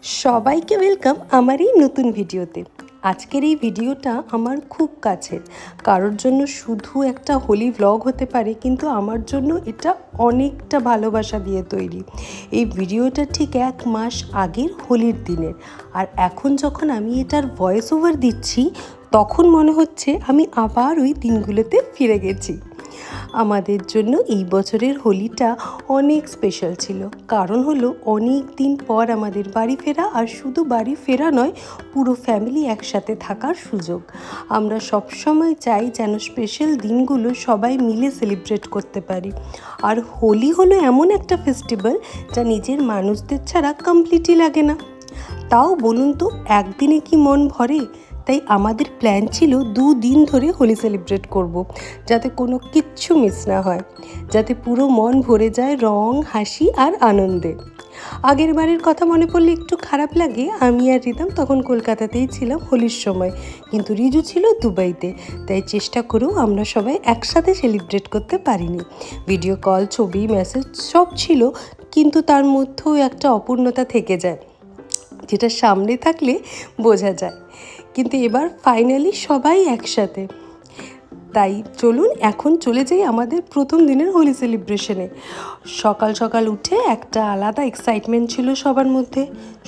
সবাইকে ওয়েলকাম আমার এই নতুন ভিডিওতে। আজকের এই ভিডিওটা আমার খুব কাছের কারোর জন্য শুধু একটা হোলি ভ্লগ হতে পারে, কিন্তু আমার জন্য এটা অনেকটা ভালোবাসা দিয়ে তৈরি। এই ভিডিওটা ঠিক 1 মাস আগের হোলির দিনের, আর এখন যখন আমি এটার ভয়েস ওভার দিচ্ছি তখন মনে হচ্ছে আমি আবার ওই দিনগুলোতে ফিরে গেছি। আমাদের জন্য এই বছরের হোলিটা অনেক স্পেশাল ছিল, কারণ হলো অনেক দিন পর আমাদের বাড়ি ফেরা, আর শুধু বাড়ি ফেরা নয়, পুরো ফ্যামিলি একসাথে থাকার সুযোগ। আমরা সবসময় চাই যেন স্পেশাল দিনগুলো সবাই মিলে সেলিব্রেট করতে পারি। আর হোলি হলো এমন একটা ফেস্টিভ্যাল যা নিজের মানুষদের ছাড়া কমপ্লিটই লাগে না। তাও বলুন তো, একদিনে কি মন ভরে? তাই আমাদের প্ল্যান ছিল 2 দিন ধরে হোলি সেলিব্রেট করব, যাতে কোনো কিচ্ছু মিস না হয়, যাতে পুরো মন ভরে যায় রং, হাসি আর আনন্দে। আগের বারের কথা মনে পড়লে একটু খারাপ লাগে। আমি আর রিদম তখন কলকাতাতেই ছিলাম হোলির সময়, কিন্তু রিজু ছিল দুবাইতে। তাই চেষ্টা করেও আমরা সবাই একসাথে সেলিব্রেট করতে পারিনি। ভিডিও কল, ছবি, মেসেজ সব ছিল, কিন্তু তার মধ্যেও একটা অপূর্ণতা থেকে যায়, যেটা সামনে থাকলে বোঝা যায়। কিন্তু এবার ফাইনালি সবাই একসাথে। তাই চলুন এখন চলে যাই আমাদের প্রথম দিনের হোলি সেলিব্রেশনে। সকাল সকাল উঠে একটা আলাদা এক্সাইটমেন্ট ছিল সবার মধ্যে।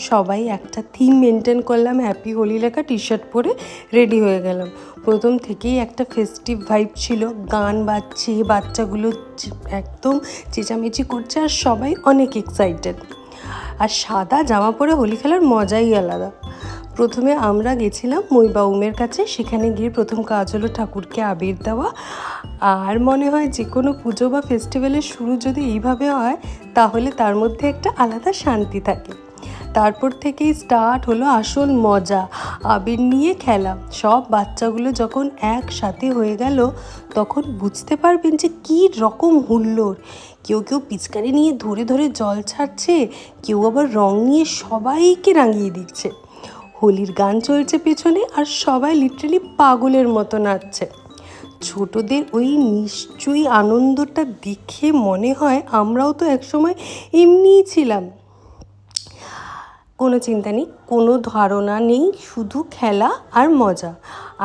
সবাই একটা থিম মেনটেন করলাম, হ্যাপি হোলি লেখা টি শার্ট পরে রেডি হয়ে গেলাম। প্রথম থেকেই একটা ফেস্টিভ ভাইব ছিল, গান বাজছে, বাচ্চাগুলো একদম চেঁচামেচি করছে, আর সবাই অনেক এক্সাইটেড। আর সাদা জামা পরে হোলি খেলার মজাই আলাদা। প্রথমে আমরা গেছিলাম মইবাউমের কাছে। সেখানে গিয়ে প্রথম কাজ হলো ঠাকুরকে আবির দেওয়া। আর মনে হয় যে কোনো পুজো বা ফেস্টিভ্যালের শুরু যদি এইভাবে হয়, তাহলে তার মধ্যে একটা আলাদা শান্তি থাকে। তারপর থেকেই স্টার্ট হলো আসল মজা, আবির নিয়ে খেলা। সব বাচ্চাগুলো যখন একসাথে হয়ে গেল, তখন বুঝতে পারবেন যে কী রকম হুল্লোড়। কেউ কেউ পিচকারি নিয়ে ধরে ধরে জল ছাড়ছে, কেউ আবার রং নিয়ে সবাইকে রাঙিয়ে দিচ্ছে। হোলির গান চলছে পেছনে, আর সবাই লিটারালি পাগলের মতো নাচছে। ছোটদের ওই নিশ্চয়ই আনন্দটা দেখে মনে হয় আমরাও তো একসময় এমনিই ছিলাম। কোনো চিন্তা নেই, কোনো ধারণা নেই, শুধু খেলা আর মজা।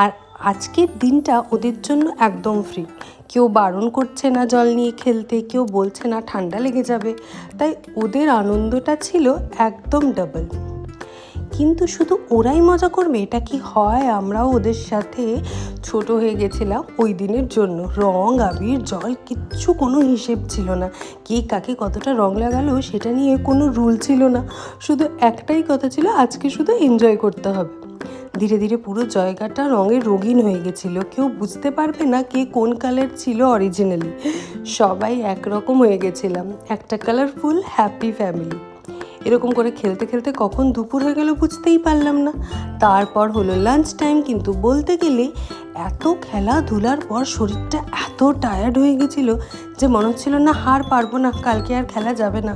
আর আজকের দিনটা ওদের জন্য একদম ফ্রি। কেউ বারণ করছে না জল নিয়ে খেলতে, কেউ বলছে না ঠান্ডা লেগে যাবে। তাই ওদের আনন্দটা ছিল একদম ডাবল। কিন্তু শুধু ওরাই মজা করবে এটা কি হয়? আমরাও ওদের সাথে ছোট হয়ে গেছিলাম ওই দিনের জন্য। রং, আবির, জল কিচ্ছু কোনো হিসেব ছিল না। কে কাকে কতটা রং লাগালো সেটা নিয়ে কোনো রুল ছিল না। শুধু একটাই কথা ছিল, আজকে শুধু এনজয় করতে হবে। ধীরে ধীরে পুরো জায়গাটা রঙে রঙিন হয়ে গেছিলো। কেউ বুঝতে পারবে না কে কোন কালার ছিল অরিজিনালি। সবাই একরকম হয়ে গেছিলাম, একটা কালারফুল হ্যাপি ফ্যামিলি। এরকম করে খেলতে খেলতে কখন দুপুর হয়ে গেল বুঝতেই পারলাম না। তারপর হলো লাঞ্চ টাইম, কিন্তু বলতে গেলে এত খেলাধুলার পর শরীরটা এত টায়ার্ড হয়ে গেছিলো যে মনে হচ্ছিল না হার পারবো না, কালকে আর খেলা যাবে না।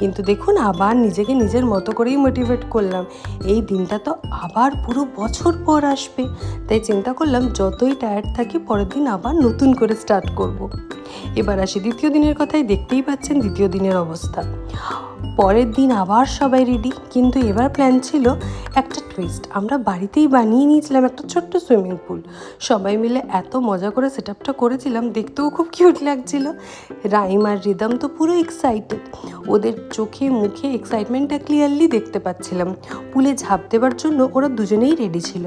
কিন্তু দেখুন, আবার নিজেকে নিজের মতো করেই মোটিভেট করলাম। এই দিনটা তো আবার পুরো বছর পর আসবে, তাই চিন্তা করলাম যতই টায়ার্ড থাকি পরের দিন আবার নতুন করে স্টার্ট করব। এবার আসি দ্বিতীয় দিনের কথাই। দেখতেই পাচ্ছেন দ্বিতীয় দিনের অবস্থা। পরের দিন আবার সবাই রেডি, কিন্তু এবার প্ল্যান ছিল একটা টুইস্ট। আমরা বাড়িতেই বানিয়ে নিয়েছিলাম একটা ছোট্ট সুইমিং পুল। সবাই মিলে এত মজা করে সেট আপটা করেছিলাম, দেখতেও খুব কিউট লাগছিল। রাইম আর রিদম তো পুরো এক্সাইটেড। ওদের চোখে মুখে এক্সাইটমেন্টটা ক্লিয়ারলি দেখতে পাচ্ছিলাম। পুলে ঝাঁপ দেবার জন্য ওরা দুজনেই রেডি ছিল।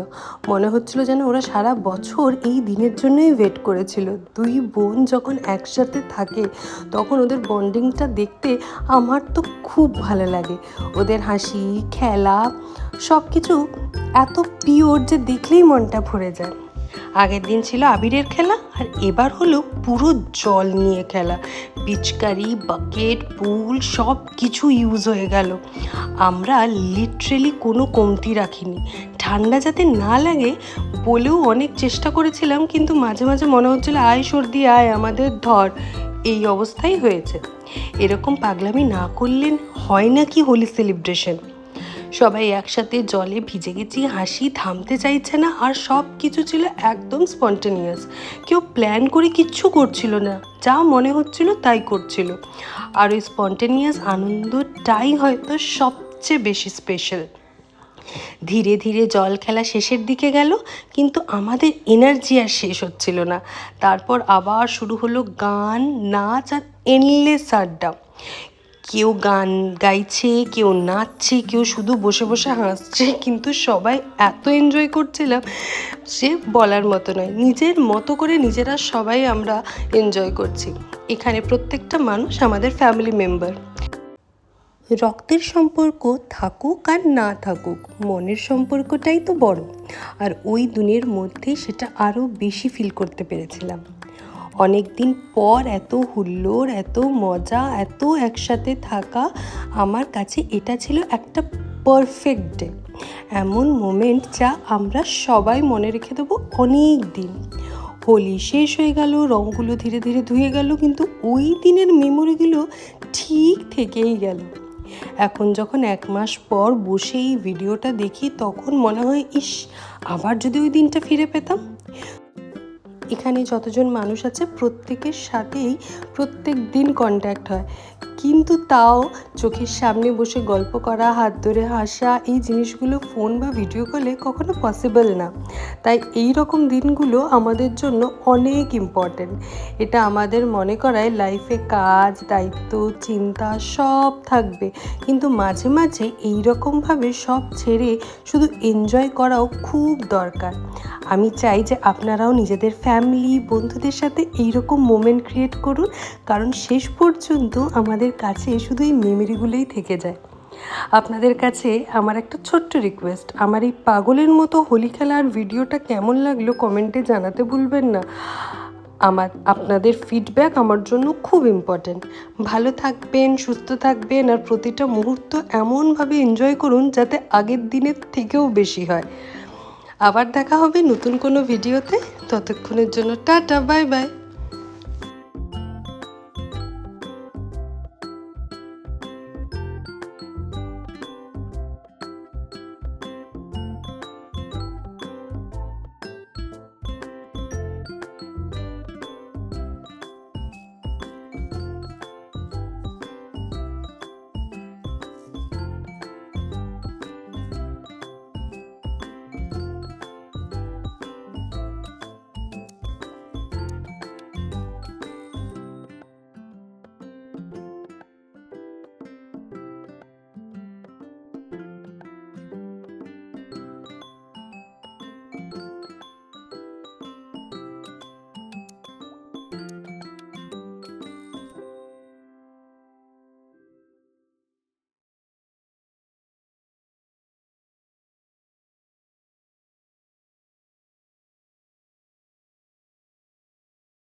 মনে হচ্ছিল যেন ওরা সারা বছর এই দিনের জন্যই ওয়েট করেছিল। 2 বোন যখন একসাথে থাকে তখন ওদের বন্ডিংটা দেখতে আমার তো খুব ভালো লাগে। ওদের হাসি, খেলা সব কিছু এত পিওর যে দেখলেই মনটা ভরে যায়। আগের দিন ছিল আবিরের খেলা, আর এবার হলো পুরো জল নিয়ে খেলা। পিচকারি, বাকেট, পুল সব কিছু ইউজ হয়ে গেল। আমরা লিটারেলি কোনো কমতি রাখিনি। ঠান্ডা যাতে না লাগে বলেও অনেক চেষ্টা করেছিলাম, কিন্তু মাঝে মাঝে মনে হচ্ছিল আয় সর্দি আয় আমাদের ধর, এই অবস্থাই হয়েছে। এরকম পাগলামি না করলে হয় না কি হোলি সেলিব্রেশন। সবাই একসাথে জলে ভিজে গেছি, হাসি থামতে চাইছে না, আর সব কিছু ছিল একদম স্পন্টেনিয়াস। কেউ প্ল্যান করে কিচ্ছু করছিল না, যা মনে হচ্ছিল তাই করছিল। আর ওই স্পন্টেনিয়াস আনন্দটাই হয়তো সব সবচেয়ে বেশি স্পেশাল। ধীরে ধীরে জল খেলা শেষের দিকে গেল, কিন্তু আমাদের এনার্জি আর শেষ হচ্ছিল না। তারপর আবার শুরু হলো গান, নাচ আর এনলেস আড্ডা। কেউ গান গাইছে, কেউ নাচছে, কেউ শুধু বসে বসে হাসছে, কিন্তু সবাই এত এনজয় করছিলাম সে বলার মতো নয়। নিজের মতো করে নিজেরা সবাই আমরা এনজয় করছি। এখানে প্রত্যেকটা মানুষ আমাদের ফ্যামিলি মেম্বার। রক্তের সম্পর্ক থাকুক আর না থাকুক, মনের সম্পর্কটাই তো বড়। আর ওই দিনের মধ্যেই সেটা আরও বেশি ফিল করতে পেরেছিলাম। অনেক দিন পর এত হুল্লোড়, এত মজা, এত একসাথে থাকা, আমার কাছে এটা ছিল একটা পারফেক্ট ডে। এমন মোমেন্ট যা আমরা সবাই মনে রেখে দেবো অনেক দিন। হোলি শেষ হয়ে গেল, রঙগুলো ধীরে ধীরে ধুয়ে গেল, কিন্তু ওই দিনের মেমোরিগুলো ঠিক থেকেই গেল। এখন যখন 1 মাস পর বসে এই ভিডিওটা দেখি, তখন মনে হয় ইস, আবার যদি ওই দিনটা ফিরে পেতাম। এখানে যতজন মানুষ আছে প্রত্যেকের সাথেই প্রত্যেক দিন কন্ট্যাক্ট হয়, কিন্তু তাও চোখের সামনে বসে গল্প করা, হাত ধরে হাসা, এই জিনিসগুলো ফোন বা ভিডিও কলে কখনো পসিবল না। তাই এই রকম দিনগুলো আমাদের জন্য অনেক ইম্পর্ট্যান্ট। এটা আমাদের মনে করায় লাইফে কাজ, দায়িত্ব, চিন্তা সব থাকবে, কিন্তু মাঝে মাঝে এই রকমভাবে সব ছেড়ে শুধু এনজয় করাও খুব দরকার। আমি চাই যে আপনারাও নিজেদের ফ্যামিলি, বন্ধুদের সাথে এইরকম মোমেন্ট ক্রিয়েট করুন, কারণ শেষ পর্যন্ত আমাদের কাছে শুধু এই মেমোরিগুলোই থেকে যায়। আপনাদের কাছে আমার একটা ছোট্ট রিকোয়েস্ট, আমার এই পাগলের মতো হোলি খেলার ভিডিওটা কেমন লাগলো কমেন্টে জানাতে ভুলবেন না। আপনাদের ফিডব্যাক আমার জন্য খুব ইম্পর্ট্যান্ট। ভালো থাকবেন, সুস্থ থাকবেন, আর প্রতিটা মুহূর্ত এমনভাবে এনজয় করুন যাতে আগের দিনের থেকেও বেশি হয়। আবার দেখা হবে নতুন কোনো ভিডিওতে। ততক্ষণের জন্য টাটা, বাই বাই।